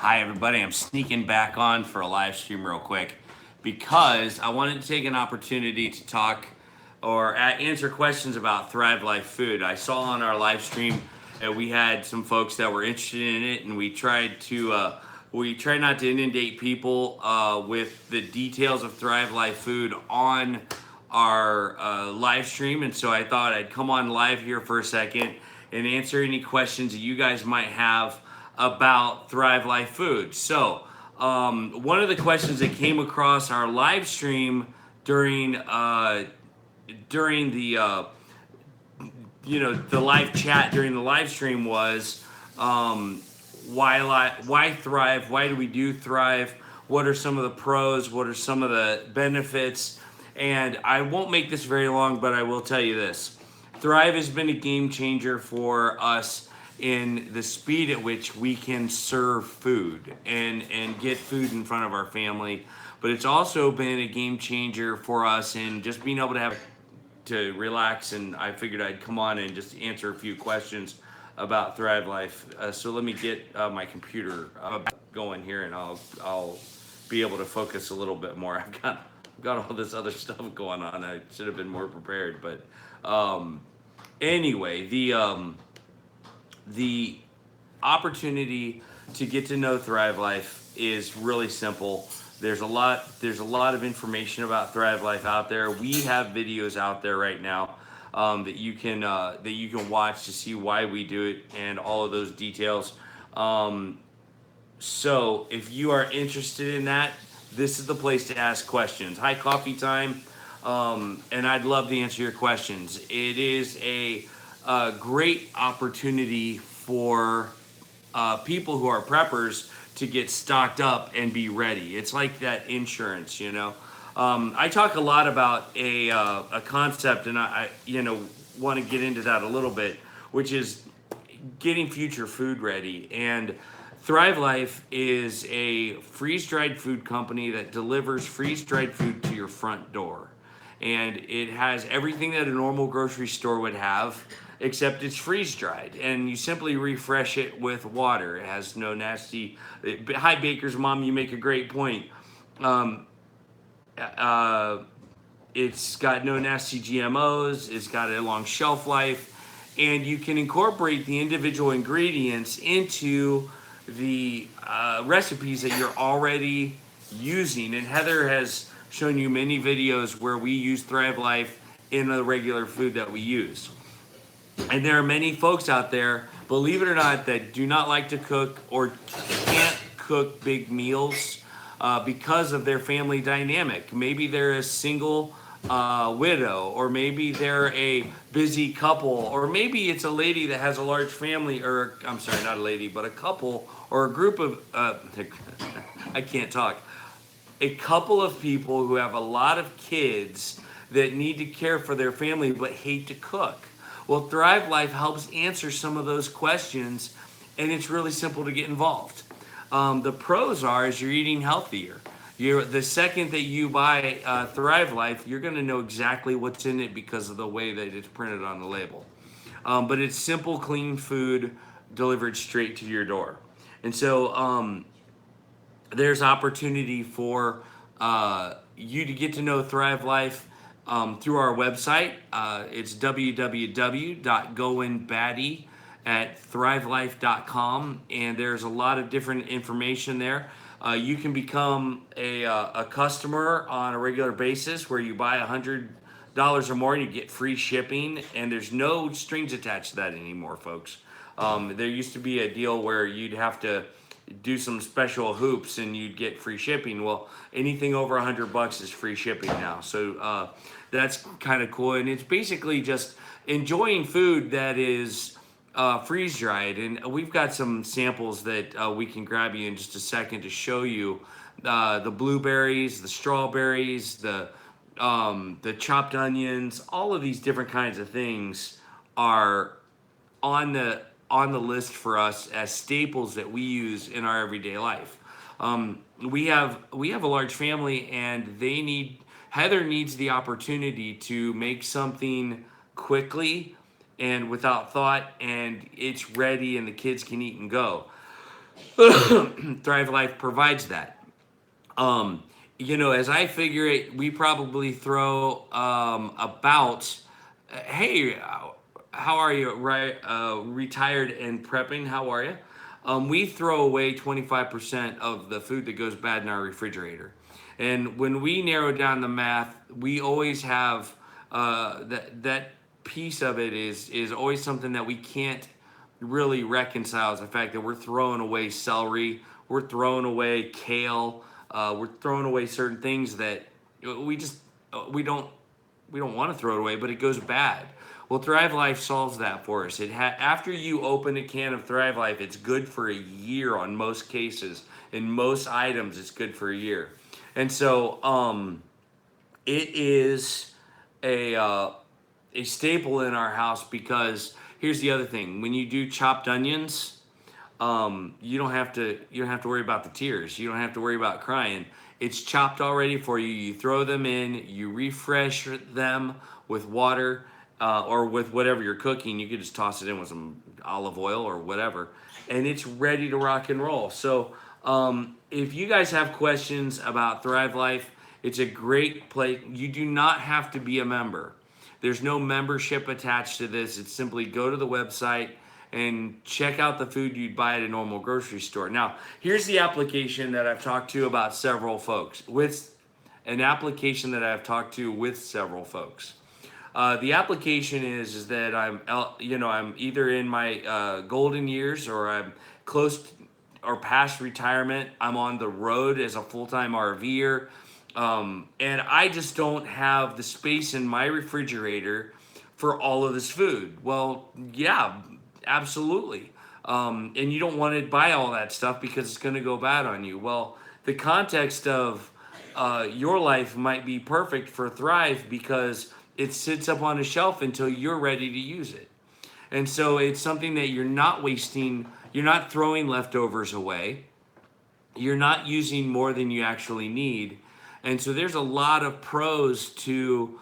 Hi everybody, I'm sneaking back on for a live stream real quick because I wanted to take an opportunity to talk or answer questions about Thrive Life food. I saw on our live stream that we had some folks that were interested in it, and we try not to inundate people with the details of Thrive Life food on our live stream, and so I thought I'd come on live here for a second and answer any questions that you guys might have about Thrive Life food. So, one of the questions that came across our live stream during the the live chat during the live stream was why Thrive? Why do we do Thrive? What are some of the pros? What are some of the benefits? And I won't make this very long, but I will tell you this: Thrive has been a game changer for us in the speed at which we can serve food and get food in front of our family. But it's also been a game changer for us in just being able to relax. And I figured I'd come on and just answer a few questions about Thrive Life. So let me get my computer going here, and I'll be able to focus a little bit more. I've got all this other stuff going on. I should have been more prepared, but anyway, the opportunity to get to know Thrive Life is really simple. There's a lot of information about Thrive Life out there. We have videos out there right now that you can watch to see why we do it and all of those details. So if you are interested in that, this is the place to ask questions. Hi, Coffee Time, and I'd love to answer your questions. It is a great opportunity for people who are preppers to get stocked up and be ready. It's like that insurance, you know. I talk a lot about a concept, and I want to get into that a little bit, which is getting future food ready. And Thrive Life is a freeze-dried food company that delivers freeze-dried food to your front door. And it has everything that a normal grocery store would have, except it's freeze-dried. And you simply refresh it with water. It has no nasty... Hi, Baker's Mom, you make a great point. It's got no nasty GMOs. It's got a long shelf life. And you can incorporate the individual ingredients into the recipes that you're already using. And Heather has shown you many videos where we use Thrive Life in the regular food that we use. And there are many folks out there, believe it or not, that do not like to cook or can't cook big meals because of their family dynamic. Maybe they're a single widow, or maybe they're a busy couple, or maybe it's a lady that has a large family, or I'm sorry, not a lady, but a couple or a group of, I can't talk, a couple of people who have a lot of kids that need to care for their family but hate to cook. Well, Thrive Life helps answer some of those questions, and it's really simple to get involved. The pros is you're eating healthier. The second that you buy Thrive Life, you're going to know exactly what's in it because of the way that it's printed on the label. But it's simple, clean food delivered straight to your door. And so there's opportunity for you to get to know Thrive Life through our website. It's www.goinbatty at thrivelife.com, and there's a lot of different information there. You can become a customer on a regular basis where you buy $100 or more and you get free shipping, and there's no strings attached to that anymore, folks. There used to be a deal where you'd have to do some special hoops and you'd get free shipping. Well, anything over $100 is free shipping now. So that's kind of cool. And it's basically just enjoying food that is freeze dried. And we've got some samples that we can grab you in just a second to show you the blueberries, the strawberries, the chopped onions. All of these different kinds of things are on the list for us as staples that we use in our everyday life. We have a large family, and Heather needs the opportunity to make something quickly and without thought, and it's ready and the kids can eat and go. Thrive Life provides that. As I figure it, we probably throw about, hey, how are you? Right, retired and prepping. How are you? We throw away 25% of the food that goes bad in our refrigerator, and when we narrow down the math, we always have that piece of it is always something that we can't really reconciles the fact that we're throwing away celery, we're throwing away kale, we're throwing away certain things that we just we don't we don't want to throw it away, but it goes bad. Well, Thrive Life solves that for us. After you open a can of Thrive Life, it's good for a year on most cases. In most items, it's good for a year, and so it is a staple in our house because here's the other thing: when you do chopped onions, you don't have to worry about the tears. You don't have to worry about crying. It's chopped already for you. You throw them in. You refresh them with water or with whatever you're cooking. You could just toss it in with some olive oil or whatever, and it's ready to rock and roll. So if you guys have questions about Thrive Life, it's a great place. You do not have to be a member. There's no membership attached to this. It's simply go to the website and check out the food you'd buy at a normal grocery store. Now, here's the application that I've talked to about several folks. With an application that I've talked to with several folks. The application is that I'm either in my golden years or I'm close or past retirement. I'm on the road as a full-time RVer. And I just don't have the space in my refrigerator for all of this food. Well, yeah, absolutely. And you don't want to buy all that stuff because it's going to go bad on you. Well, the context of your life might be perfect for Thrive because it sits up on a shelf until you're ready to use it. And so it's something that you're not wasting, you're not throwing leftovers away, you're not using more than you actually need. And so there's a lot of pros to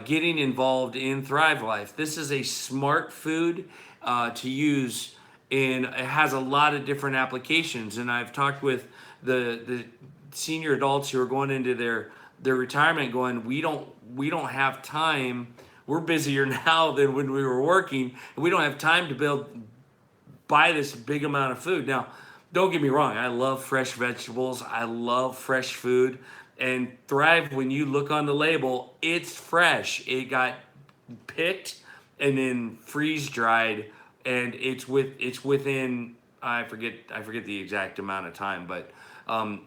getting involved in Thrive Life. This is a smart food to use, and it has a lot of different applications. And I've talked with the senior adults who are going into their retirement, going, we don't have time. We're busier now than when we were working, and we don't have time to buy this big amount of food. Now, don't get me wrong, I love fresh vegetables, I love fresh food, and Thrive, when you look on the label, it's fresh. It got picked and then freeze dried, and it's within I forget the exact amount of time, but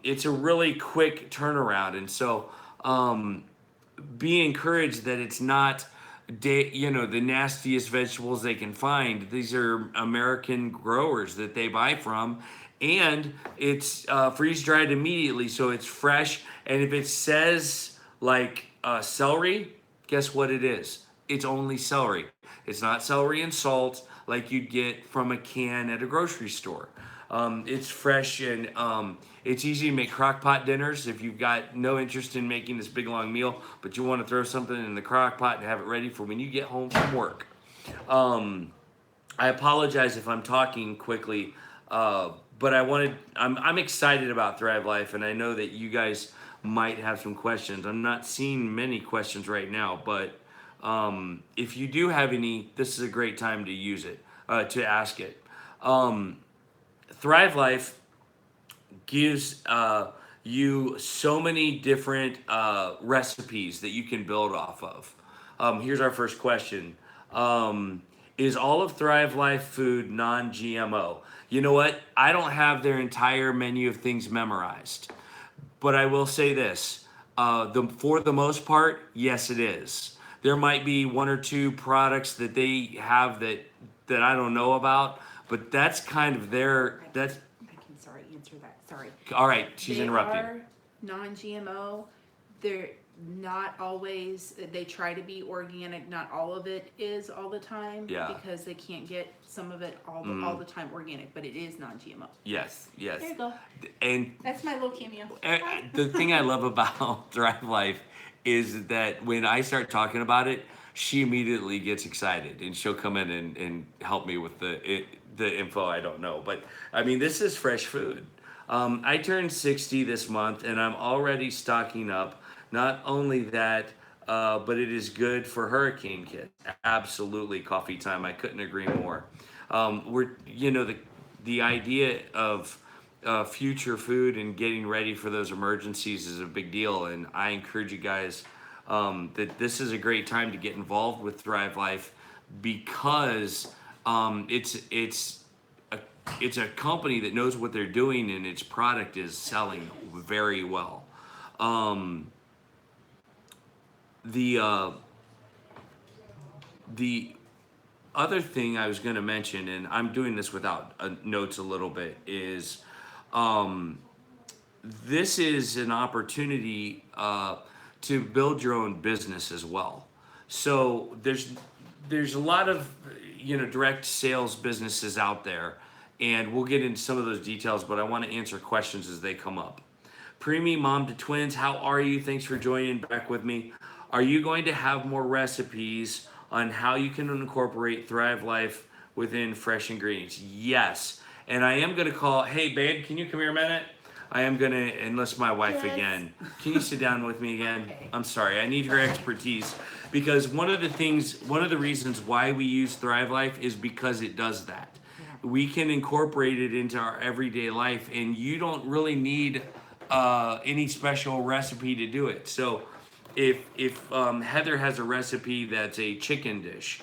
it's a really quick turnaround, and so be encouraged that it's not the nastiest vegetables they can find. These are American growers that they buy from, and it's freeze dried immediately, so it's fresh. And if it says like celery, guess what it is? It's only celery. It's not celery and salt like you'd get from a can at a grocery store. It's fresh, and it's easy to make crock pot dinners if you've got no interest in making this big long meal, but you want to throw something in the crock pot and have it ready for when you get home from work. I apologize if I'm talking quickly, but I'm excited about Thrive Life, and I know that you guys might have some questions. I'm not seeing many questions right now, but if you do have any, this is a great time to use it, to ask it. Thrive Life gives you so many different recipes that you can build off of. Here's our first question. Is all of Thrive Life food non-GMO? You know what? I don't have their entire menu of things memorized, but I will say this. For the most part, yes, it is. There might be one or two products that they have that I don't know about, but that's kind of that's. I can answer that. Sorry. All right, she's interrupting. They are non-GMO. They're not always. They try to be organic. Not all of it is all the time. Yeah. Because they can't get some of it all the time organic, but it is non-GMO. Yes. There you go. And That's my little cameo. the thing I love about Thrive Life is that when I start talking about it, she immediately gets excited, and she'll come in and help me with the info I don't know, but I mean, this is fresh food. I turned 60 this month, and I'm already stocking up. Not only that, but it is good for hurricane kits. Absolutely, coffee time. I couldn't agree more. The idea of future food and getting ready for those emergencies is a big deal, and I encourage you guys that this is a great time to get involved with Thrive Life because it's a company that knows what they're doing and its product is selling very well. The other thing I was going to mention, and I'm doing this without notes a little bit, is this is an opportunity to build your own business as well. So there's a lot of direct sales businesses out there, and we'll get into some of those details, but I want to answer questions as they come up. Preemie Mom to Twins, how are you? Thanks for joining back with me. Are you going to have more recipes on how you can incorporate Thrive Life within fresh ingredients? Yes. And I am going to call, hey babe, can you come here a minute? I am going to enlist my wife again. Can you sit down with me again? Okay. I'm sorry, I need her expertise because one of the reasons why we use Thrive Life is because it does that. Yeah. We can incorporate it into our everyday life, and you don't really need any special recipe to do it. So if Heather has a recipe that's a chicken dish,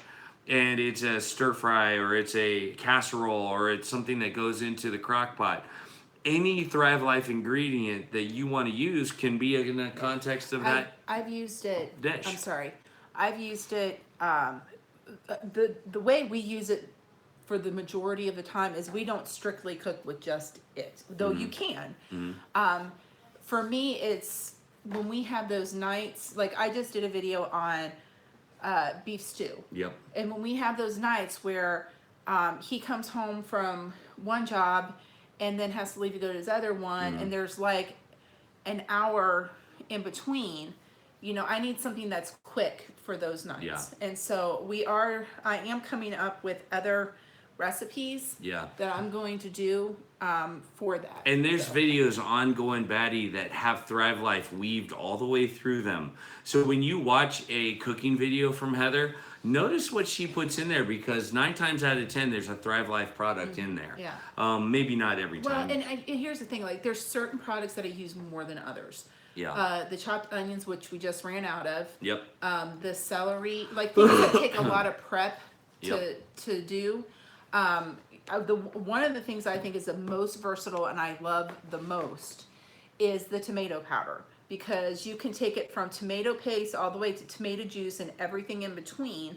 and it's a stir fry, or it's a casserole, or it's something that goes into the crock pot, any Thrive Life ingredient that you want to use can be in the context of that. I've used it. Dish. I'm sorry. I've used it. The way we use it for the majority of the time is we don't strictly cook with just it, though you can. Mm-hmm. For me, it's when we have those nights. Like I just did a video on beef stew. Yep. And when we have those nights where he comes home from one job and then has to leave to go to his other one, and there's like an hour in between, I need something that's quick for those nights. Yeah. And so I am coming up with other recipes that I'm going to do for that. And there's videos on Goin Batty that have Thrive Life weaved all the way through them. So when you watch a cooking video from Heather, notice what she puts in there, because 9 times out of 10 there's a Thrive Life product in there. Yeah. Maybe not every time. Well, and here's the thing, like there's certain products that I use more than others. Yeah. The chopped onions, which we just ran out of. Yep. The celery, like things that take a lot of prep to do. One of the things I think is the most versatile and I love the most is the tomato powder, because you can take it from tomato paste all the way to tomato juice and everything in between,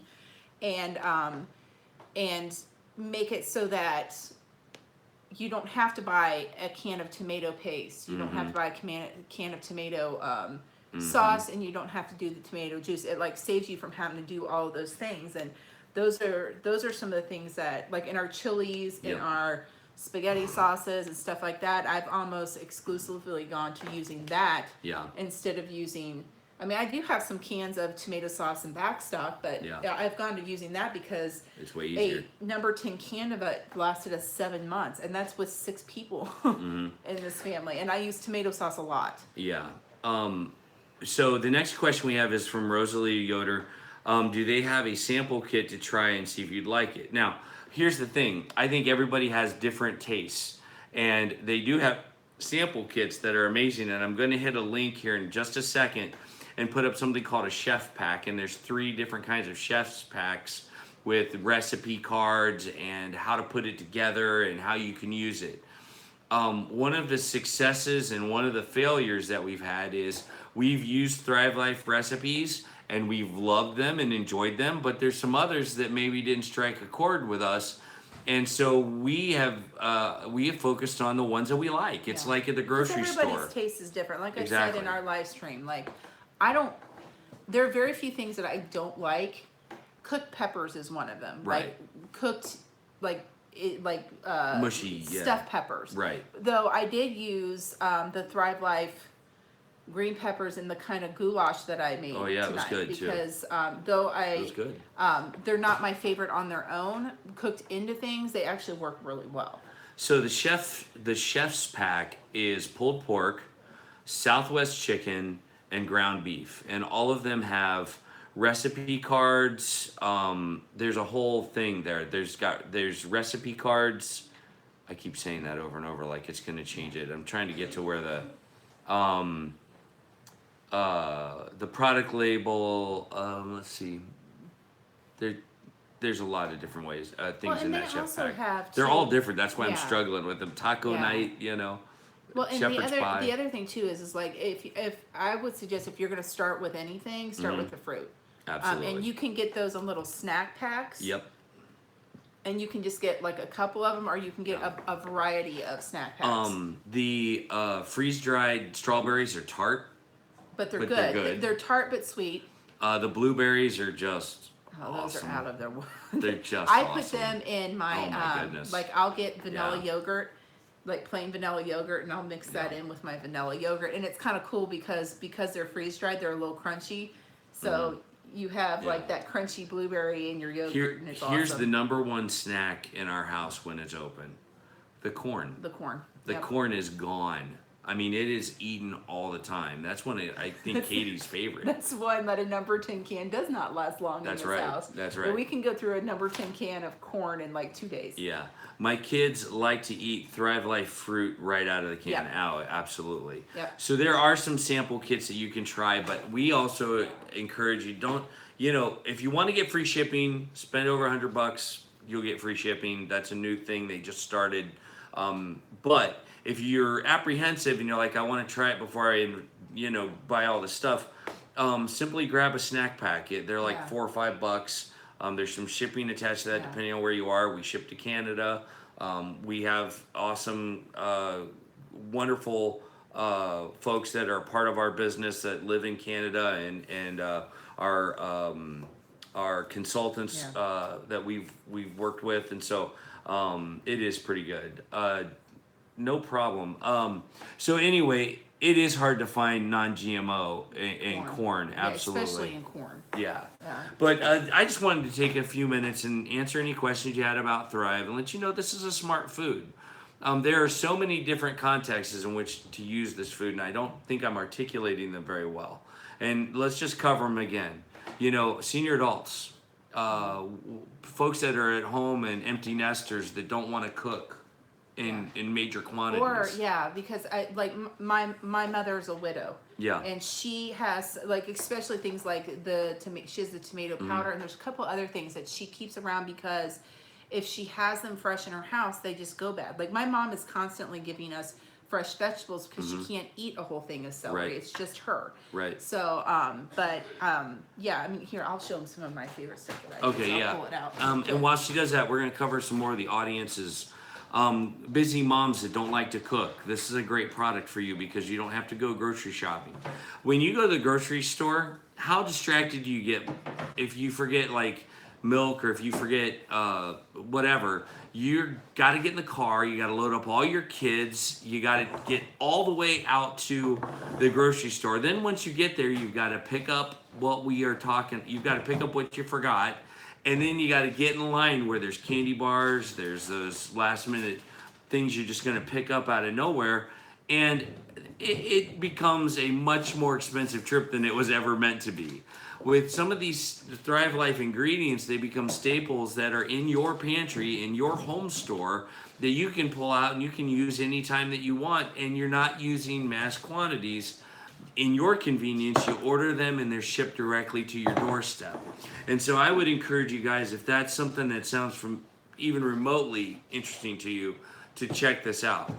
and make it so that you don't have to buy a can of tomato paste. You don't have to buy a can of tomato sauce, and you don't have to do the tomato juice. It like saves you from having to do all of those things. And those are some of the things that, like in our chilies, in our spaghetti sauces and stuff like that, I've almost exclusively gone to using that instead of using, I mean, I do have some cans of tomato sauce and back stock, but I've gone to using that because it's way easier. A number 10 can of it lasted us 7 months, and that's with 6 people in this family. And I use tomato sauce a lot. Yeah. So the next question we have is from Rosalie Yoder. Do they have a sample kit to try and see if you'd like it? Now, here's the thing. I think everybody has different tastes, and they do have sample kits that are amazing. And I'm going to hit a link here in just a second and put up something called a chef pack. And there's 3 different kinds of chef's packs with recipe cards and how to put it together and how you can use it. One of the successes and one of the failures that we've had is we've used Thrive Life recipes and we've loved them and enjoyed them, but there's some others that maybe didn't strike a chord with us, and so we have focused on the ones that we like. It's like at the grocery store. Everybody's taste is different. Like I said in our live stream, like there are very few things that I don't like. Cooked peppers is one of them. Right. Like cooked, mushy stuffed peppers. Right. Though I did use the Thrive Life green peppers in the kind of goulash that I made. Oh, yeah, it was tonight, good, too. because though It was good. they're not my favorite on their own. Cooked into things, they actually work really well. So the chef's pack is pulled pork, Southwest chicken, and ground beef, and all of them have recipe cards. There's a whole thing there. There's recipe cards. I keep saying that over and over like it's going to change it. I'm trying to get to where the product label. Let's see. There's a lot of different ways things in that chef pack. They're all different. That's why I'm struggling with them. Taco night, you know. Well, and shepherd's pie. the other thing too is like if I would suggest if you're going to start with anything, start with the fruit. Absolutely. And you can get those in little snack packs. Yep. And you can just get like a couple of them, or you can get a variety of snack packs. The freeze-dried strawberries are tart. But they're But good. they're good. They're tart but sweet. The blueberries are just Those awesome. are out of their. They're just I awesome. put them in my, Oh my goodness. like I'll get vanilla Yeah. yogurt, like plain vanilla yogurt, and I'll mix that in with my vanilla yogurt, and it's kind of cool because they're freeze dried, they're a little crunchy, so you have like that crunchy blueberry in your yogurt, and it's Here's awesome. the number one snack in our house when it's open: the corn. The corn. The Yep. corn is gone. I mean, it is eaten all the time. That's one of, I think, Katie's favorite. That's one that a number 10 can does not last long That's in this right. house. That's But right. we can go through a number 10 can of corn in like 2 days. Yeah. My kids like to eat Thrive Life fruit right out of the can. Yep. Absolutely. Yep. So there are some sample kits that you can try, but we also encourage you, if you want to get free shipping, spend over $100, you'll get free shipping. That's a new thing they just started. But if you're apprehensive and you're like, I want to try it before I, buy all this stuff, simply grab a snack pack. They're like $4 or $5. There's some shipping attached to that depending on where you are. We ship to Canada. We have awesome, wonderful folks that are part of our business that live in Canada, and our consultants that we've worked with, and so it is pretty good. No problem. So anyway, it is hard to find non-GMO in corn. Absolutely. Especially in corn. Yeah. But I just wanted to take a few minutes and answer any questions you had about Thrive and let you know this is a smart food. There are so many different contexts in which to use this food, and I don't think I'm articulating them very well. And let's just cover them again. Senior adults, folks that are at home and empty nesters that don't want to cook in major quantities. Or because my mother's a widow. Yeah. And she has especially things like she has the tomato powder, and there's a couple other things that she keeps around because if she has them fresh in her house, they just go bad. Like my mom is constantly giving us fresh vegetables because she can't eat a whole thing of celery. Right. It's just her. Right. So, here, I'll show them some of my favorite stuff that I Okay, use. yeah. I'll pull it out. And while she does that, we're going to cover some more of the audience's busy moms that don't like to cook. This is a great product for you because you don't have to go grocery shopping. When you go to the grocery store, how distracted do you get if you forget milk, or if you forget whatever? You got to get in the car, you got to load up all your kids, you got to get all the way out to the grocery store. Then once you get there, you've got to pick up you've got to pick up what you forgot. And then you got to get in line where there's candy bars, there's those last minute things you're just going to pick up out of nowhere. And it becomes a much more expensive trip than it was ever meant to be. With some of these Thrive Life ingredients, they become staples that are in your pantry, in your home store, that you can pull out and you can use anytime that you want, and you're not using mass quantities. In your convenience, you order them and they're shipped directly to your doorstep. And so I would encourage you guys, if that's something that sounds from even remotely interesting to you, to check this out.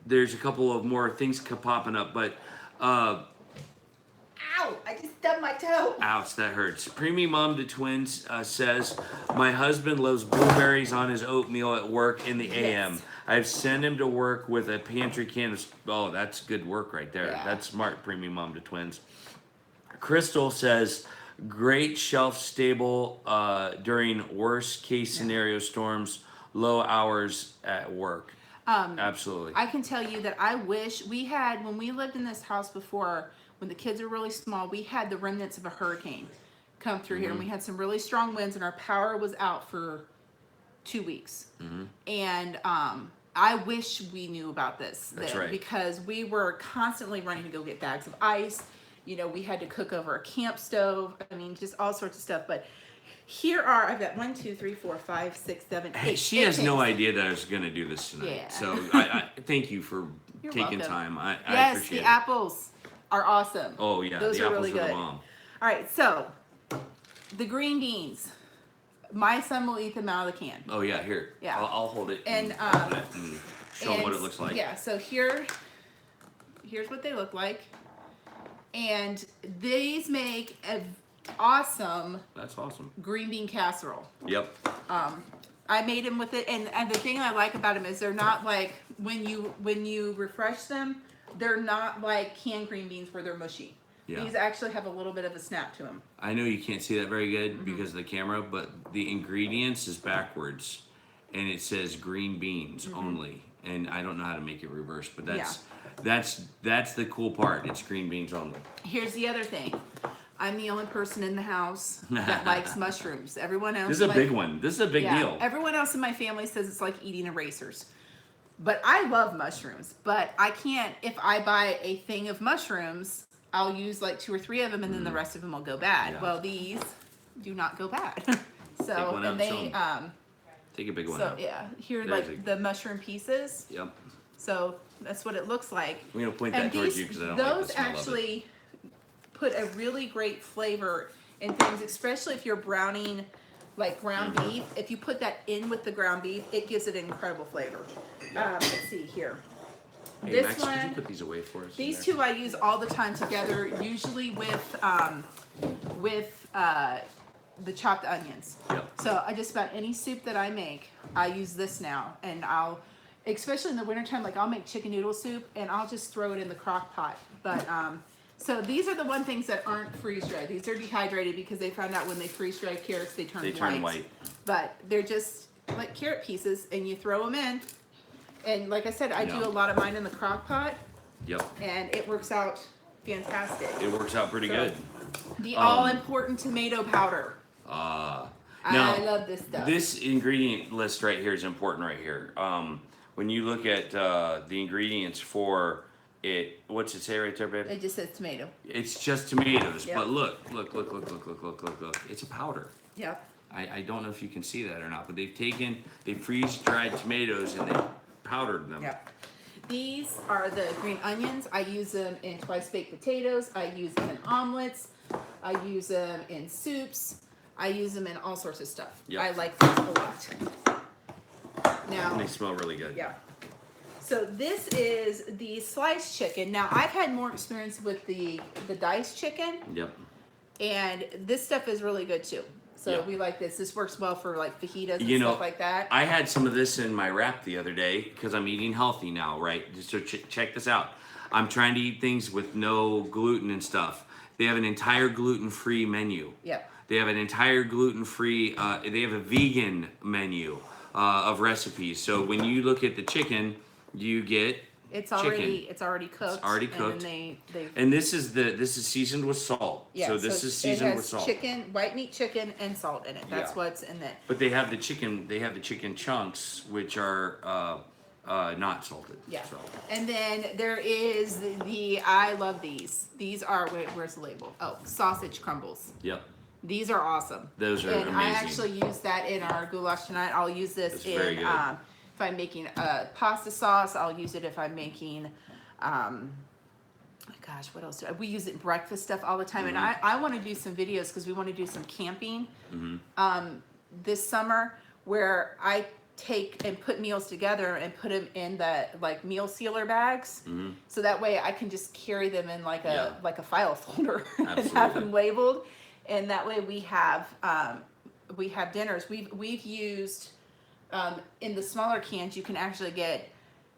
There's a couple of more things popping up, but Ow! I just stubbed my toe. ouch, that hurts. Preemie Mom to Twins says, my husband loves blueberries on his oatmeal at work in the AM. Yes. I've sent him to work with a pantry can of... Oh, that's good work right there. Yeah. That's smart, Preemie Mom to Twins. Crystal says, great shelf stable during worst case scenario storms, low hours at work. Absolutely. I can tell you that I wish we had, when we lived in this house before, when the kids were really small, we had the remnants of a hurricane come through here, and we had some really strong winds, and our power was out for 2 weeks. And I wish we knew about this That's then, right. because we were constantly running to go get bags of ice. You know, we had to cook over a camp stove. I mean, just all sorts of stuff. But here are, I've got 1, 2, 3, 4, 5, 6, 7, 8. Hey, she has no idea that I was going to do this tonight. Yeah. So I thank you for You're taking welcome. time. I Yes, appreciate the it. apples are awesome. Oh, yeah. Those the are apples really are good. the bomb. All right, so the green beans. My son will eat them out of the can. Oh, yeah. Here. Yeah. I'll hold it And, and show them what it looks like. Yeah, so here's what they look like. And these make an awesome That's awesome. green bean casserole. Yep. I made them with it, and the thing I like about them is they're not like, when you refresh them, they're not like canned green beans where they're mushy. Yeah. These actually have a little bit of a snap to them. I know you can't see that very good because of the camera, but the ingredients is backwards, and it says green beans only. And I don't know how to make it reverse, but that's the cool part. It's green beans only. Here's the other thing. I'm the only person in the house that likes mushrooms. Everyone else. This is a big one. This is a big deal. Everyone else in my family says it's like eating erasers. But I love mushrooms. But I can't, if I buy a thing of mushrooms, I'll use like 2 or 3 of them, and then the rest of them will go bad. Yeah. Well, these do not go bad. Take So, one out and and show they, 'em. Take a big one so out. yeah, here are There's like the mushroom pieces. Yep. So that's what it looks like. I'm going to point And that towards these, you because I don't like the those smell of it. actually put a really great flavor in things, especially if you're browning like ground beef. If you put that in with the ground beef, it gives it an incredible flavor. Let's see here. Hey, This Max, could you one, put these away for us? in these there? 2 I use all the time together, usually with the chopped onions. Yep. So I just about any soup that I make, I use this now, and I'll, especially in the wintertime, like I'll make chicken noodle soup and I'll just throw it in the crock pot. But so these are the one things that aren't freeze dried. These are dehydrated because they found out when they freeze dry carrots, they turn white. But they're just like carrot pieces, and you throw them in. And like I said, I do a lot of mine in the crock pot, Yep. and it works out fantastic. It works out pretty So, good. The all-important tomato powder. Now, I love this stuff. This ingredient list right here is important right here. When you look at the ingredients for it, what's it say right there, babe? It just says tomato. It's just tomatoes, Yep. but look. It's a powder. Yep. I don't know if you can see that or not, but they freeze-dried tomatoes and they powdered them. Yep. These are the green onions. I use them in twice baked potatoes. I use them in omelets. I use them in soups. I use them in all sorts of stuff. Yep. I like these a lot. Now, And they smell really good. yeah. So this is the sliced chicken. Now I've had more experience with the diced chicken, Yep. and this stuff is really good too. So Yeah. we like this. This works well for like fajitas and You know, stuff like that. I had some of this in my wrap the other day because I'm eating healthy now, right? So check this out. I'm trying to eat things with no gluten and stuff. They have an entire gluten-free menu. Yep. They have an entire gluten-free, they have a vegan menu of recipes. So when you look at the chicken, you get It's chicken. already cooked. It's already cooked. And then And this is seasoned with salt. yeah, so this is seasoned with salt. Chicken, white meat chicken, and salt in it. That's Yeah. what's in it. But they have the chicken chunks, which are not salted. Yeah. So. And then there is I love these. These are, where's the label? Oh, sausage crumbles. Yep. These are awesome. Those are and I amazing. actually use that in our goulash tonight. I'll use this It's very in good. if I'm making a pasta sauce. I'll use it if I'm making gosh, what else we use it in breakfast stuff all the time. And I want to do some videos because we want to do some camping this summer where I take and put meals together and put them in the like meal sealer bags, so that way I can just carry them in like a file folder and have Absolutely. them labeled, and that way we have dinners. We've used in the smaller cans you can actually get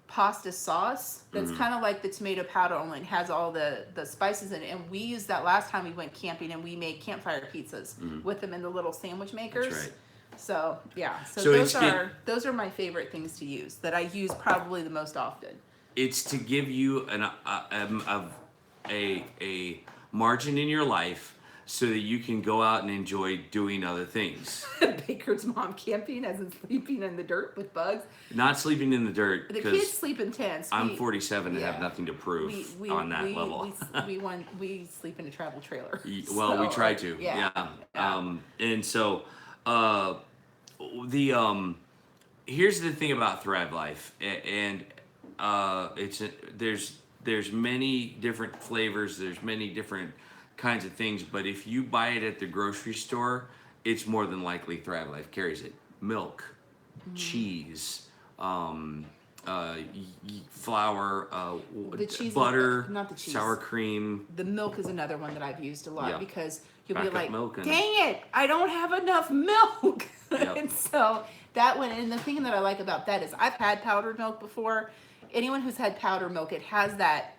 pasta sauce that's kind of like the tomato powder, only it has all the spices in it, and we used that last time we went camping, and we made campfire pizzas with them in the little sandwich makers. That's right. So yeah, so So those are my favorite things to use that I use probably the most often. It's to give you a margin in your life so that you can go out and enjoy doing other things. Baker's mom camping as in sleeping in the dirt with bugs. Not sleeping in the dirt. The kids sleep in tents. I'm 47 and have nothing to prove on that level. We sleep in a travel trailer. Well, so, we try to. Yeah. And so here's the thing about Thrive Life, and there's many different flavors. There's many different kinds of things, but if you buy it at the grocery store, it's more than likely Thrive Life carries it. Milk, cheese, flour, the cheese butter, not the cheese. sour cream. The milk is another one that I've used a lot because you'll be like, milk dang it, I don't have enough milk. Yep. And so that one, and the thing that I like about that is I've had powdered milk before. Anyone who's had powdered milk, it has that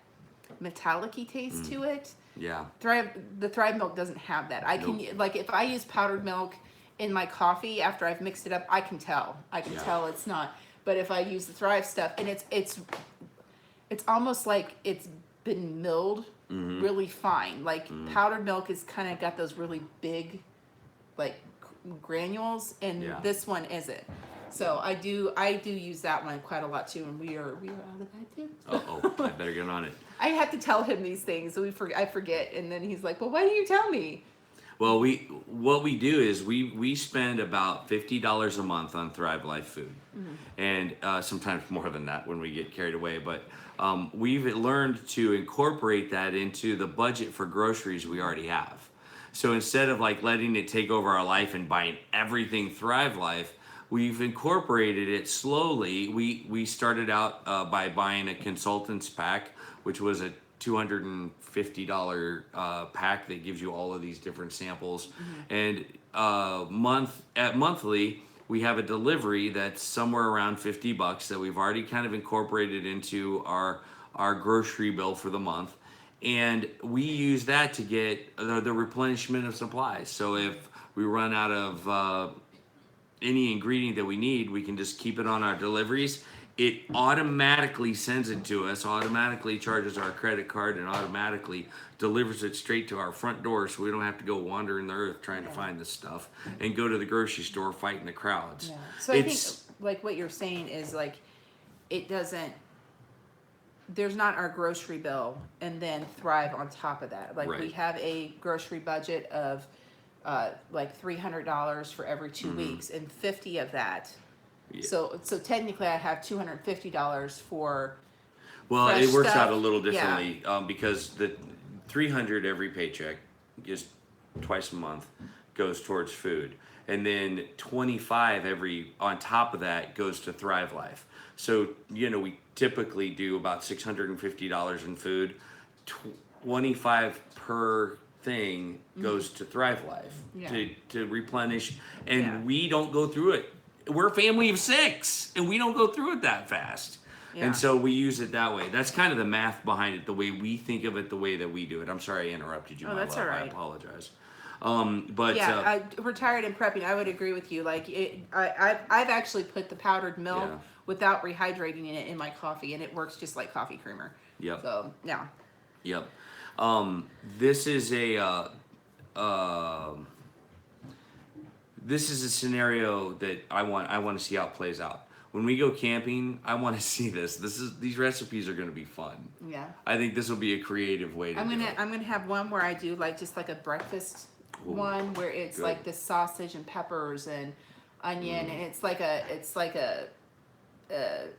metallic-y taste to it. Yeah. The Thrive milk doesn't have that. I can like if I use powdered milk in my coffee after I've mixed it up, I can tell. I can tell it's not. But if I use the Thrive stuff, and it's almost like it's been milled really fine. Like powdered milk is kind of got those really big, like granules, and this one isn't. So I do use that one quite a lot too, and we are out of that too. I better get on it. I have to tell him these things, so I forget, and then he's like, "Well, why do you tell me?" Well, what we do is we spend about $50 a month on Thrive Life food, and sometimes more than that when we get carried away. But we've learned to incorporate that into the budget for groceries we already have. So instead of like letting it take over our life and buying everything Thrive Life, we've incorporated it slowly. We started out by buying a consultant's pack, which was a $250 pack that gives you all of these different samples. And monthly, we have a delivery that's somewhere around $50 that we've already kind of incorporated into our grocery bill for the month. And we use that to get the replenishment of supplies. So if we run out of any ingredient that we need, we can just keep it on our deliveries. It automatically sends it to us, automatically charges our credit card, and automatically delivers it straight to our front door, so we don't have to go wandering the earth trying to find this stuff and go to the grocery store fighting the crowds. Yeah. So I think like what you're saying is like it doesn't. There's not our grocery bill and then Thrive on top of that. Like we have a grocery budget of like $300 for every 2 weeks, and 50 of that. Yeah. So technically, I have $250 for. Well, it works stuff. out a little differently because the $300 every paycheck, just twice a month, goes towards food, and then 25 every on top of that goes to Thrive Life. So we typically do about $650 in food. 25 per thing goes to Thrive Life to replenish, and we don't go through it. We're a family of 6, and we don't go through it that fast. Yeah. And so we use it that way. That's kind of the math behind it, the way we think of it, the way that we do it. I'm sorry I interrupted you, my that's love. all right. I apologize. Retired and prepping, I would agree with you. Like I've actually put the powdered milk without rehydrating it in my coffee, and it works just like coffee creamer. Yep. So yeah. Yep. This is a scenario that I want to see how it plays out. When we go camping, I want to see this. These recipes are going to be fun. Yeah. I think this will be a creative way to do it. I'm gonna have one where I do just like a breakfast one where it's like the sausage and peppers and onion, and it's like a I'm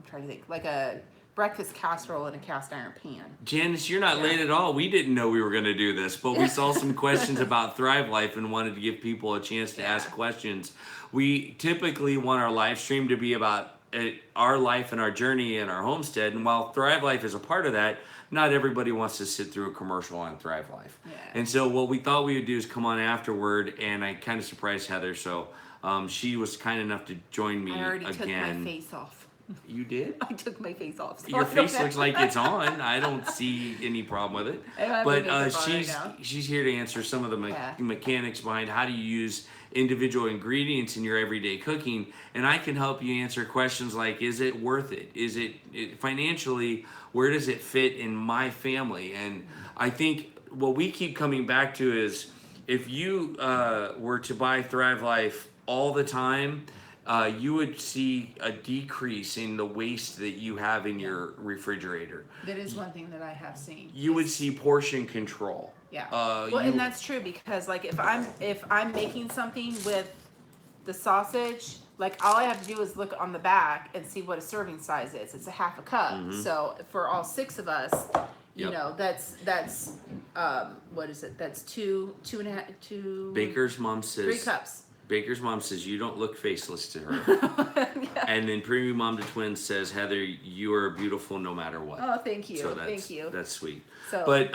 trying to think, like a breakfast casserole in a cast iron pan. Janice, you're not late at all. We didn't know we were going to do this, but we saw some questions about Thrive Life and wanted to give people a chance to ask questions. We typically want our live stream to be about our life and our journey and our homestead, and while Thrive Life is a part of that, not everybody wants to sit through a commercial on Thrive Life. Yeah. And so what we thought we would do is come on afterward, and I kind of surprised Heather, so she was kind enough to join me again. I already took my face off. You did? I took my face off. So Your I don't face looks have- like it's on. I don't see any problem with it. I don't have my But makeup on right now. she's here to answer some of the Yeah. mechanics behind how do you use individual ingredients in your everyday cooking, and I can help you answer questions like, is it worth it? Is it financially, where does it fit in my family? And I think what we keep coming back to is, if you were to buy Thrive Life all the time, you would see a decrease in the waste that you have in your refrigerator. That is one thing that I have seen. You would see portion control. Yeah. Well, and that's true, because like if I'm making something with the sausage, like all I have to do is look on the back and see what a serving size is. It's a half a cup. So for all 6 of us, you Yep. know, that's what is it? That's two and a half, two. Baker's mom says. 3 cups. Baker's mom says you don't look faceless to her. Yeah. And then Premium Mom to Twins says, Heather, you are beautiful no matter what. Oh, thank you. So that's, Thank you. That's sweet. So, But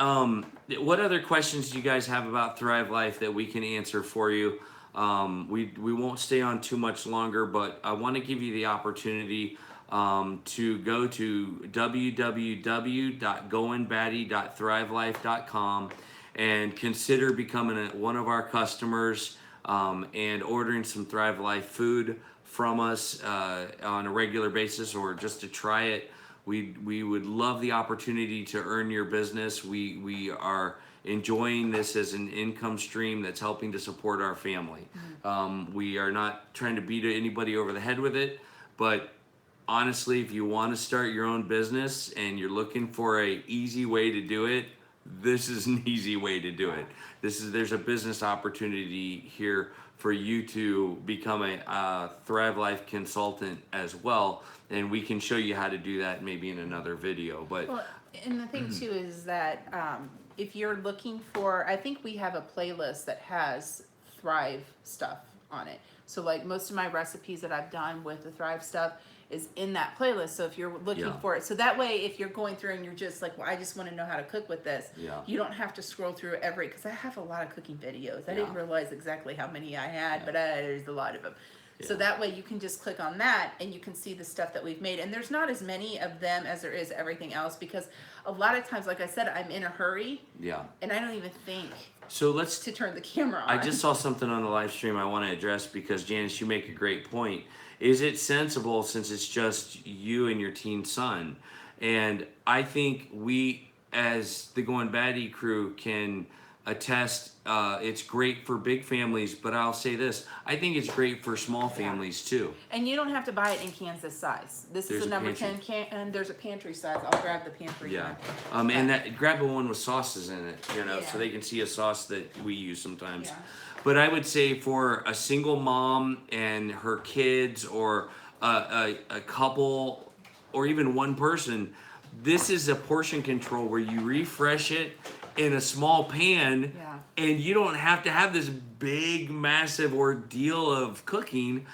what other questions do you guys have about Thrive Life that we can answer for you? We won't stay on too much longer, but I want to give you the opportunity to go to www.goinbatty.thrivelife.com and consider becoming one of our customers and ordering some Thrive Life food from us on a regular basis, or just to try it. We would love the opportunity to earn your business. We are enjoying this as an income stream that's helping to support our family. We are not trying to beat anybody over the head with it, but honestly, if you want to start your own business and you're looking for a easy way to do it, this is an easy way to do it. There's a business opportunity here for you to become a Thrive Life consultant as well, and we can show you how to do that maybe in another video. But well, and the thing too is that if you're looking for, I think we have a playlist that has Thrive stuff on it. So like most of my recipes that I've done with the Thrive stuff is in that playlist. So if you're looking for it, so that way if you're going through and you're just like, well, I just want to know how to cook with this, you don't have to scroll through every, because I have a lot of cooking videos. I didn't realize exactly how many I had, but there's a lot of them. So that way you can just click on that and you can see the stuff that we've made. And there's not as many of them as there is everything else, because a lot of times, like I said, I'm in a hurry. And I don't even think to turn the camera on. I just saw something on the live stream I want to address, because Janice, you make a great point. Is it sensible, since it's just you and your teen son? And I think we, as the Goin Batty crew, can attest it's great for big families, but I'll say this, I think it's great for small families too. And you don't have to buy it in cans this size. This is a number 10 can, and there's a pantry size. I'll grab the pantry one. And that, grab a one with sauces in it, so they can see a sauce that we use sometimes. But I would say for a single mom and her kids, or a couple, or even one person, this is a portion control where you refresh it in a small pan, and you don't have to have this big, massive ordeal of cooking.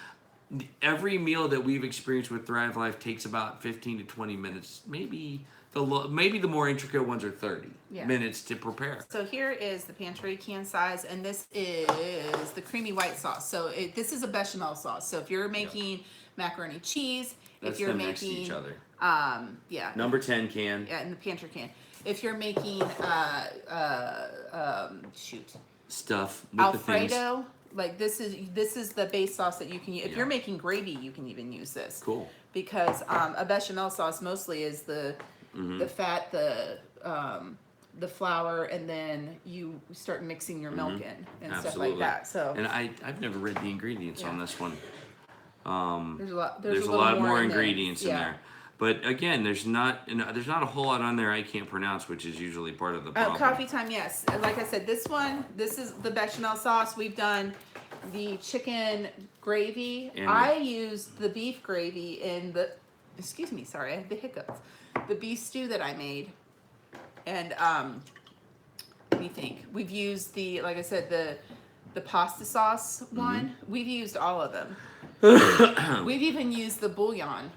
Every meal that we've experienced with Thrive Life takes about 15 to 20 minutes, maybe the more intricate ones are 30 minutes to prepare. So here is the pantry can size, and this is the creamy white sauce. So this is a bechamel sauce. So if you're making macaroni cheese, That's if you're them making next to each other. Number 10 can. in the pantry can. If you're making Stuff with Alfredo, like this is the base sauce that you can use. If you're making gravy, you can even use this. Cool. Because a bechamel sauce mostly is the fat, the flour, and then you start mixing your milk in and stuff like that. So, and I've never read the ingredients on this one. There's a lot more ingredients in there. But again, there's not a whole lot on there I can't pronounce, which is usually part of the problem. Coffee time, yes. Like I said, this is the bechamel sauce. We've done the chicken gravy. I used the beef gravy in the, excuse me, sorry, I had the hiccups. The beef stew that I made. And what do you think? We've used like I said, the pasta sauce one. We've used all of them. We've even used the bouillon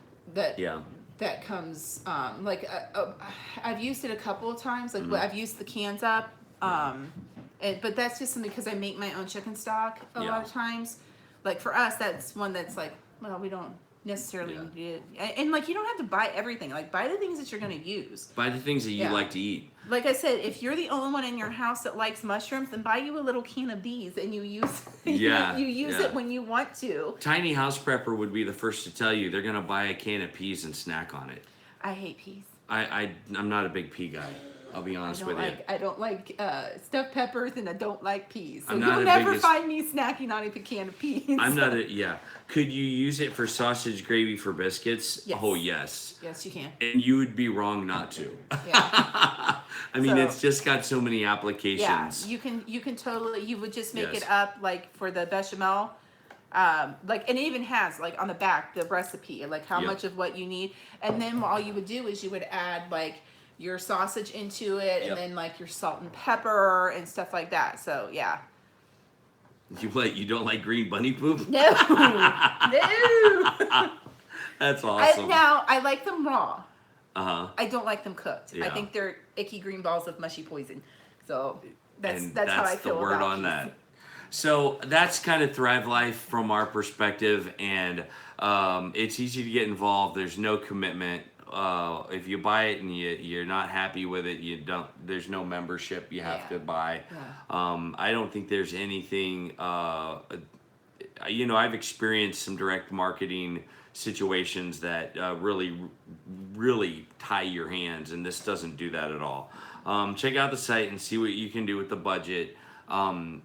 that comes, I've used it a couple of times. Like I've used the cans up, but that's just something because I make my own chicken stock a lot of times. Like for us, that's one that's like, well, we don't necessarily Yeah. need it. And like, you don't have to buy everything. Like, buy the things that you're going to use. Buy the things that you Yeah. like to eat. Like I said, if you're the only one in your house that likes mushrooms, then buy you a little can of these and you use Yeah, you use yeah. it when you want to. Tiny house prepper would be the first to tell you they're gonna buy a can of peas and snack on it. I hate peas. I'm not a big pea guy. I'll be honest with you. I don't like stuffed peppers, and I don't like peas. So I'm not you'll the never biggest- find me snacking on a can of peas. I'm not a yeah. Could you use it for sausage gravy for biscuits? Yes. Oh yes. Yes, you can. And you would be wrong not to. Yeah. I mean, So- it's just got so many Yeah, applications. you can totally. You would just make Yes. it up like for the bechamel. Like, and it even has like on the back the recipe, like how Yep. much of what you need, and then all you would do is you would add like your sausage into it, Yep. and then like your salt and pepper and stuff like that. So yeah. You don't like green bunny poop? No, no. That's awesome. I like them raw. Uh-huh. I don't like them cooked. I Yeah. think they're icky green balls of mushy poison. So that's And how I feel the word about on peas. that. So that's kind of Thrive Life from our perspective, and it's easy to get involved. There's no commitment. If you buy it and you're not happy with it, you don't. There's no membership you have Yeah. to buy. Yeah. I don't think there's anything. I've experienced some direct marketing situations that really tie your hands, and this doesn't do that at all. Check out the site and see what you can do with the budget.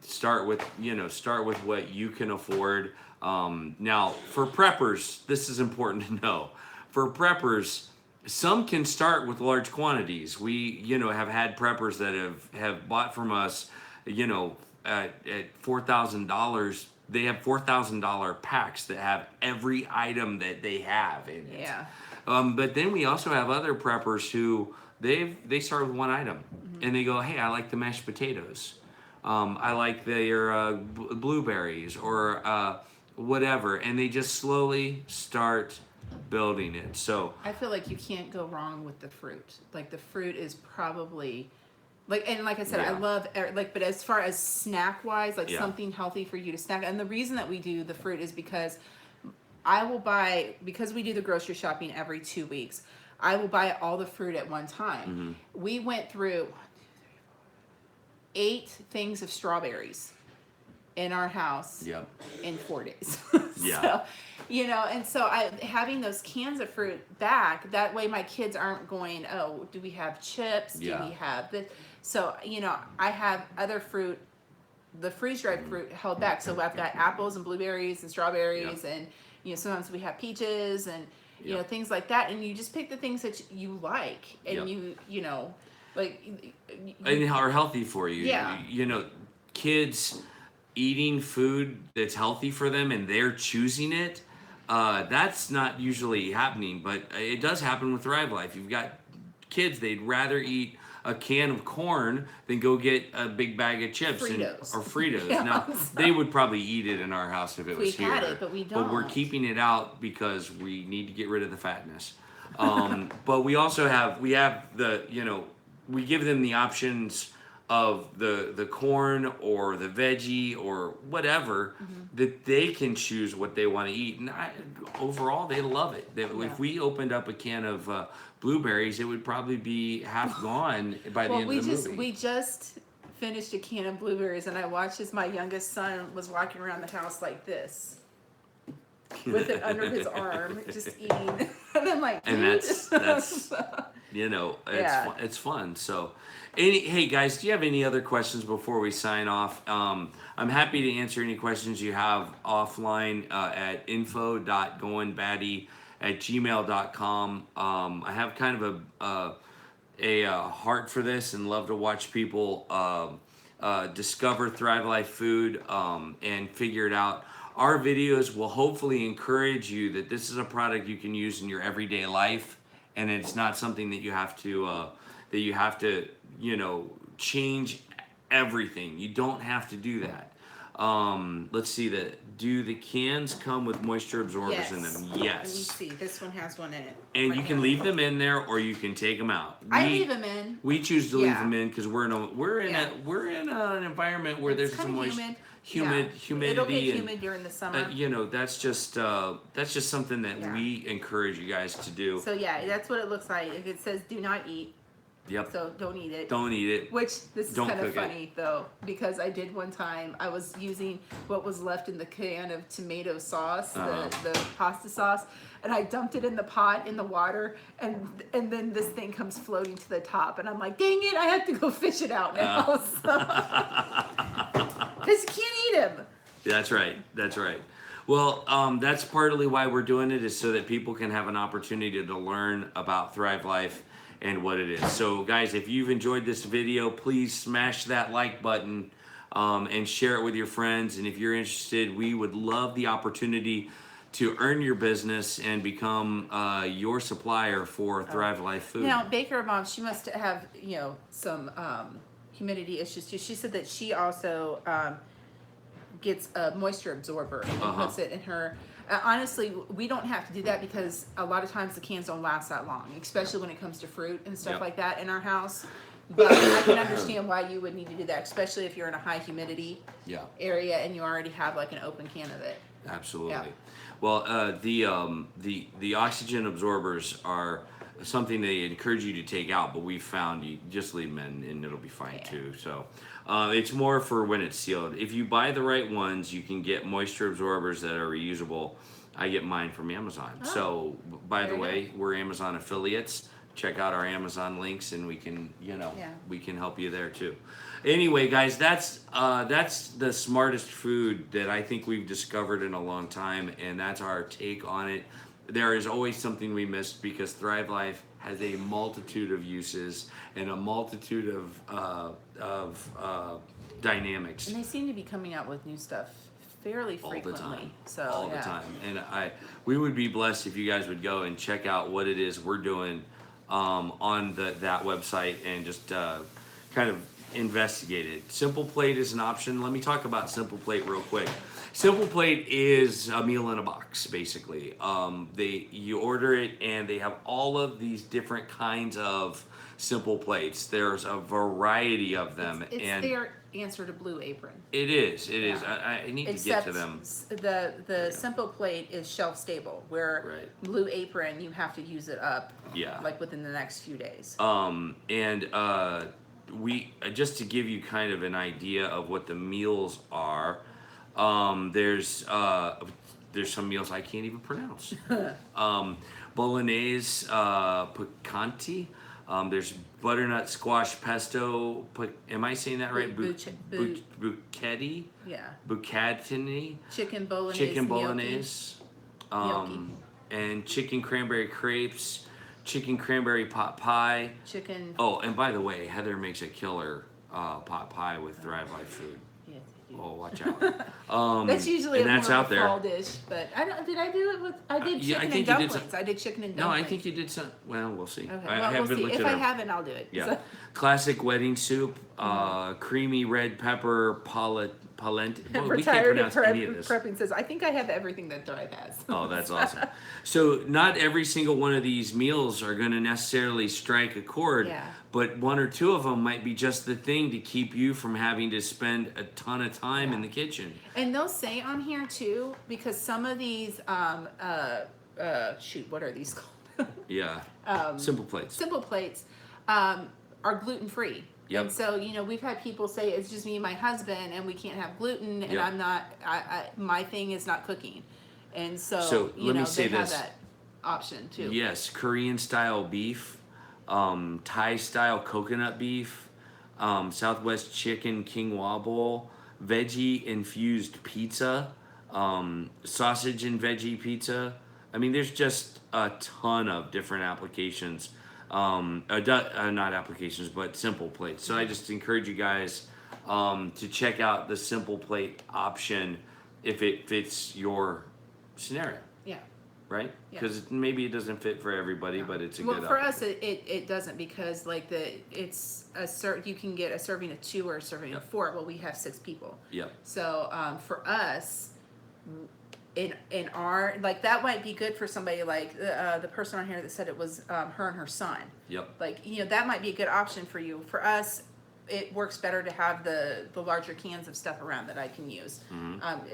Start with what you can afford. Now, for preppers, this is important to know. For preppers, some can start with large quantities. We, have had preppers that have bought from us, at $4,000. They have $4,000 packs that have every item that they have in it. Yeah. But then we also have other preppers who they start with one item, and they go, hey, I like the mashed potatoes. I like their blueberries or whatever, and they just slowly start building it. So I feel like you can't go wrong with the fruit. Like the fruit is probably like I said, I Yeah. love but as far as snack wise, like Yeah. something healthy for you to snack. And the reason that we do the fruit is because because we do the grocery shopping every 2 weeks. I will buy all the fruit at one time. We went through 8 things of strawberries in our house yep. in 4 days. Yeah. So, and so having those cans of fruit back, that way my kids aren't going, oh, do we have chips? Do Yeah. we have this? So, I have other fruit, the freeze-dried fruit held back. So I've got apples and blueberries and strawberries and, sometimes we have peaches and, Yep. things like that. And you just pick the things that you like and Yep. like, And are healthy for you. Yeah. Kids eating food that's healthy for them and they're choosing it, that's not usually happening, but it does happen with Thrive Life. You've got kids, they'd rather eat a can of corn than go get a big bag of chips Fritos. or Fritos. Yeah, Now, so- they would probably eat it in our house if it was We here. had it, but we But we're don't. keeping it out because we need to get rid of the fatness. But we also have we give them the options of the corn or the veggie or whatever that they can choose what they want to eat, and overall they love it. If we opened up a can of blueberries, it would probably be half gone by the end of the movie. We just finished a can of blueberries, and I watched as my youngest son was walking around the house like this, with it under his arm, just eating. And I'm like, And dude. that's Yeah. it's fun. So, hey guys, do you have any other questions before we sign off? I'm happy to answer any questions you have offline at info.goinbatty@gmail.com. I have kind of a heart for this and love to watch people discover Thrive Life food and figure it out. Our videos will hopefully encourage you that this is a product you can use in your everyday life, and it's not something that you have to change everything. You don't have to do that. Let's see, do the cans come with moisture absorbers in them? Let me Yes. see. This one has one in it. And right you can now. leave them in there or you can take them out. I leave them in. We choose to leave Yeah. them in because we're in an environment where It's there's some kinda moisture. humid. humidity. It'll get and, humid during the summer. you know, that's just something that we encourage you guys to do. So yeah, that's what it looks like. If it says do not eat, Yep. so don't eat it. Don't eat it. Which this is Don't kind of cook funny though, because I did one time. I was using what was left in the can of tomato sauce, the pasta sauce, and I dumped it in the pot in the water, and then this thing comes floating to the top, and I'm like, dang it, I have to go fish it out now, because you can't eat them. That's right. That's right. Well, that's partly why we're doing it, is so that people can have an opportunity to learn about Thrive Life and what it is. So guys, if you've enjoyed this video, please smash that like button and share it with your friends. And if you're interested, we would love the opportunity to earn your business and become your supplier for Thrive Life food. Now, Baker Mom, she must have, some humidity issues too. She said that she also gets a moisture absorber and puts it in her. Honestly, we don't have to do that because a lot of times the cans don't last that long, especially when it comes to fruit and stuff like that in our house. But I can understand why you would need to do that, especially if you're in a high humidity area and you already have like an open can of it. Absolutely. Yeah. Well, the oxygen absorbers are something they encourage you to take out, but we've found you just leave them in and it'll be fine too. So it's more for when it's sealed. If you buy the right ones, you can get moisture absorbers that are reusable. I get mine from Amazon. So by the way, we're Amazon affiliates. Check out our Amazon links and we can, we can help you there too. Anyway, guys, that's the smartest food that I think we've discovered in a long time, and that's our take on it. There is always something we missed because Thrive Life has a multitude of uses and a multitude of dynamics. And they seem to be coming out with new stuff fairly frequently. All the time. So all the time. And we would be blessed if you guys would go and check out what it is we're doing on that website and just kind of investigate it. Simple Plate is an option. Let me talk about Simple Plate real quick. Simple Plate is a meal in a box, basically. You order it and they have all of these different kinds of Simple Plates. There's a variety of them. It's their answer to Blue Apron. It is. It is. I need to get to them. The Simple Plate is shelf stable, where Blue Apron you have to use it up. Like within the next few days. We just to give you kind of an idea of what the meals are. There's some meals I can't even pronounce. Bolognese picante. There's butternut squash pesto. Am I saying that right? Bucchetti. Yeah. Bucatini. Chicken bolognese. Chicken bolognese. And chicken cranberry crepes. Chicken cranberry pot pie. Chicken. Oh, and by the way, Heather makes a killer pot pie with Thrive Life food. Yes, oh, watch out. That's usually and a that's more out of a there. fall dish, but did I do it with? I did chicken and dumplings. I did chicken and dumplings. No, I think you did some. Well, we'll see. Okay. I haven't looked If it up. I haven't, I'll do it. Yeah. Classic wedding soup, creamy red pepper polenta. Well, we can't pronounce any of this. Prepping says, I think I have everything that Thrive has. Oh, that's awesome. So not every single one of these meals are going to necessarily strike a chord, but one or two of them might be just the thing to keep you from having to spend a ton of time in the kitchen. And they'll say on here too, because some of these, what are these called? Simple Plates. Simple Plates are gluten-free. Yep. And so, we've had people say it's just me and my husband and we can't have gluten and I'm not, my thing is not cooking. And so let me say they have this. that option too. Yes, Korean style beef, Thai style coconut beef, Southwest chicken quinoa bowl, veggie infused pizza, sausage and veggie pizza. I mean, there's just a ton of different applications. Not applications, but Simple Plates. So I just encourage you guys to check out the Simple Plate option if it fits your scenario. Yeah. Right? Because maybe it doesn't fit for everybody, but it's a good option. Well, for us, it doesn't because you can get a serving of 2 or a serving of 4. Well, we have 6 people. Yep. So for us, in our that might be good for somebody like the person on here that said it was her and her son. Yep. That might be a good option for you. For us, it works better to have the larger cans of stuff around that I can use.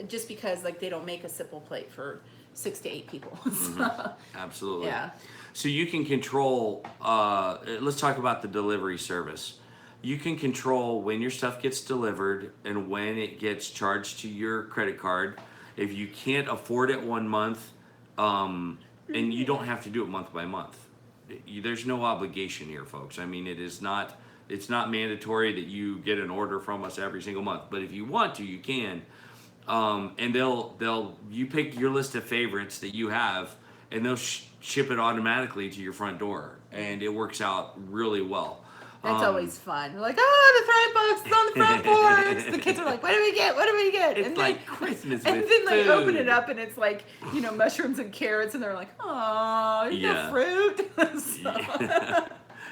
Just because like they don't make a simple plate for 6 to 8 people. So, Absolutely. yeah. So you can control, let's talk about the delivery service. You can control when your stuff gets delivered and when it gets charged to your credit card. If you can't afford it 1 month, and you don't have to do it month by month. There's no obligation here, folks. I mean, it's not mandatory that you get an order from us every single month. But if you want to, you can. And you pick your list of favorites that you have, and they'll ship it automatically to your front door, and it works out really well. That's always fun. We're like, oh, the Thrive box is on the front porch. The kids are like, what do we get? What do we get? It's and like Christmas and with then like food. open it up and it's like, mushrooms and carrots, and they're like, oh, you got fruit. So.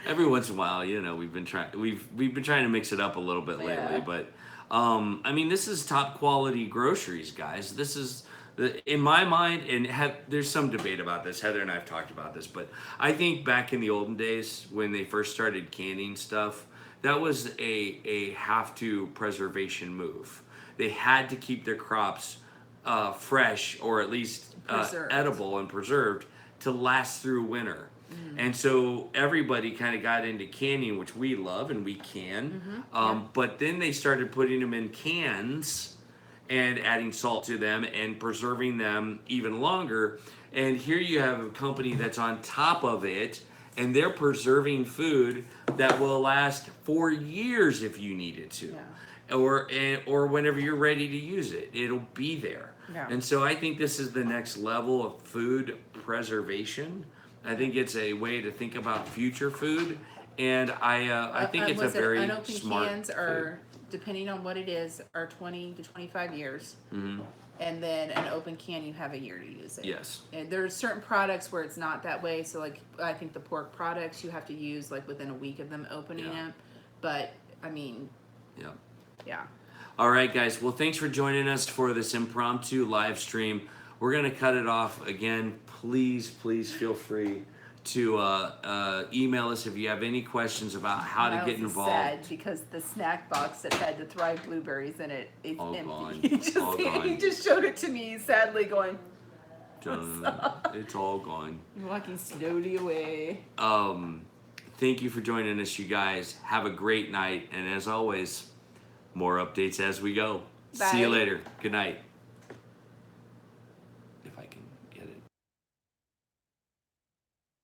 Every once in a while, we've been trying to mix it up a little bit lately, but I mean, this is top quality groceries, guys. This is in my mind, and there's some debate about this. Heather and I have talked about this, but I think back in the olden days when they first started canning stuff, that was a have-to preservation move. They had to keep their crops fresh, or at least edible and preserved, to last through winter. And so everybody kind of got into canning, which we love and we can. But then they started putting them in cans and adding salt to them and preserving them even longer. And here you have a company that's on top of it, and they're preserving food that will last for years if you need it to. Or whenever you're ready to use it, it'll be there. And so I think this is the next level of food preservation. I think it's a way to think about future food, and I think it's a very unopened smart cans are, depending on what it is, are 20 to 25 years. And then an open can, you have a year to use it. Yes. And there's certain products where it's not that way. So like, I think the pork products you have to use like within a week of them opening them. But I mean, yeah. All right, guys. Well, thanks for joining us for this impromptu live stream. We're going to cut it off again. Please feel free to email us if you have any questions about how to get involved. Sad because the snack box that had the Thrive blueberries in it is all empty. Gone. He just showed it to me, sadly going, it's all gone. walking slowly away. Thank you for joining us, you guys. Have a great night, and as always, more updates as we go. Bye. See you later. Good night.